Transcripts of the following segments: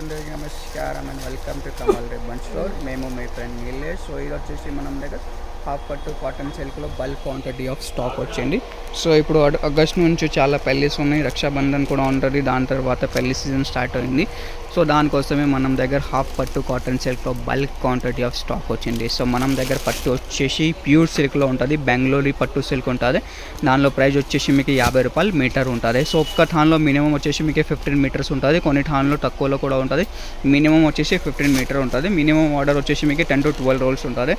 అందరికీ నమస్కారం and welcome to Kamal ribbon store. మేము మీ ఫ్రెండ్ నీలేష్. సో ఇది వచ్చేసి మనం దగ్గర హాఫ్ పట్టు కాటన్ సిల్క్లో బల్క్ క్వాంటిటీ ఆఫ్ స్టాక్ వచ్చింది. సో ఇప్పుడు ఆగస్ట్ నుంచి చాలా పెళ్ళిస్ ఉన్నాయి, రక్షాబంధన్ కూడా ఉంటుంది, దాని తర్వాత పెళ్లి సీజన్ స్టార్ట్ అయింది. సో దానికోసమే మనం దగ్గర హాఫ్ పట్టు కాటన్ సిల్క్లో బల్క్ క్వాంటిటీ ఆఫ్ స్టాక్ వచ్చింది. సో మనం దగ్గర పట్టు వచ్చేసి ప్యూర్ సిల్క్లో ఉంటుంది, బెంగళూరు పట్టు సిల్క్ ఉంటుంది. దానిలో ప్రైస్ వచ్చేసి మీకు 50 రూపాయలు మీటర్ ఉంటుంది. సో ఒక్క ఠాన్లో మినిమం వచ్చేసి మీకు 15 మీటర్స్ ఉంటుంది, కొన్ని ఠాన్లో తక్కువలో కూడా ఉంటుంది. మినిమం వచ్చేసి 15 మీటర్ ఉంటుంది. మినిమం ఆర్డర్ వచ్చేసి మీకు 10 to 12 రోల్స్ ఉంటుంది.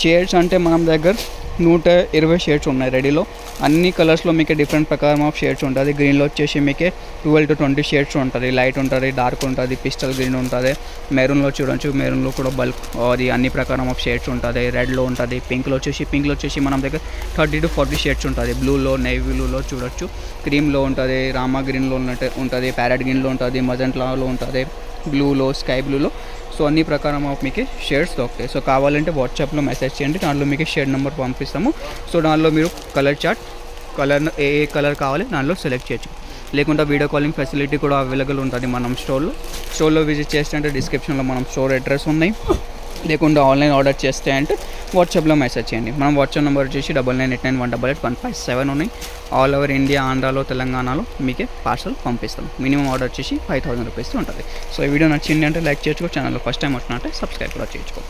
షేడ్స్ అంటే మనం దగ్గర 120 షేడ్స్ ఉన్నాయి రెడీలో. అన్ని కలర్స్లో మీకు డిఫరెంట్ ప్రకారం ఆఫ్ షేడ్స్ ఉంటుంది. గ్రీన్లో వచ్చేసి మీకు 12 to 20 షేడ్స్ ఉంటుంది. లైట్ ఉంటుంది, డార్క్ ఉంటుంది, పిస్టల్ గ్రీన్ ఉంటుంది. మెరూన్లో చూడొచ్చు, మెరూన్లో కూడా బల్క్ అది అన్ని ప్రకారం ఆఫ్ షేడ్స్ ఉంటుంది. రెడ్లో ఉంటుంది. పింక్లో వచ్చేసి మన దగ్గర 30 to 40 షేడ్స్ ఉంటుంది. బ్లూలో, నేవీ బ్లూలో చూడొచ్చు, క్రీమ్లో ఉంటుంది, రామా గ్రీన్లో ఉంటుంది, ప్యారెట్ గ్రీన్లో ఉంటుంది, మజంట్లాలో ఉంటుంది, బ్లూలో, స్కై బ్లూలో. సో అన్ని ప్రకారం ఆఫ్ మీకు షేడ్స్ దొరుకుతాయి. సో కావాలంటే వాట్సాప్లో మెసేజ్ చేయండి, దాంట్లో మీకు షేడ్ నెంబర్ పంపిస్తాము. సో దానిలో మీరు కలర్ చార్ట్, ఏ కలర్ కావాలి దానిలో సెలెక్ట్ చేయొచ్చు. లేకుంటే వీడియో కాలింగ్ ఫెసిలిటీ కూడా అవైలబుల్ ఉంటుంది మనం స్టోర్లో విజిట్ చేస్తే అంటే డిస్క్రిప్షన్లో మనం స్టోర్ అడ్రస్ ఉన్నాయి. లేకుంటే ఆన్లైన్ ఆర్డర్ చేస్తే అంటే వాట్సాప్లో మెసేజ్ చేయండి. మనం వాట్సాప్ నెంబర్ వచ్చేసి 9989188157 ఉన్నాయి. ఆల్ ఓవర్ ఇండియా, ఆంధ్రాలో, తెలంగాణలో మీకే పార్సల్ పంపిస్తాం. మినిమం ఆర్డర్ వచ్చేసి 5000 రూపీస్ ఉంటుంది. సో ఈ వీడియో నచ్చింది అంటే లైక్ చేసుకో, ఛానల్లో ఫస్ట్ టైం వచ్చినట్టే సబ్స్క్రైబ్ కూడా చేసుకో.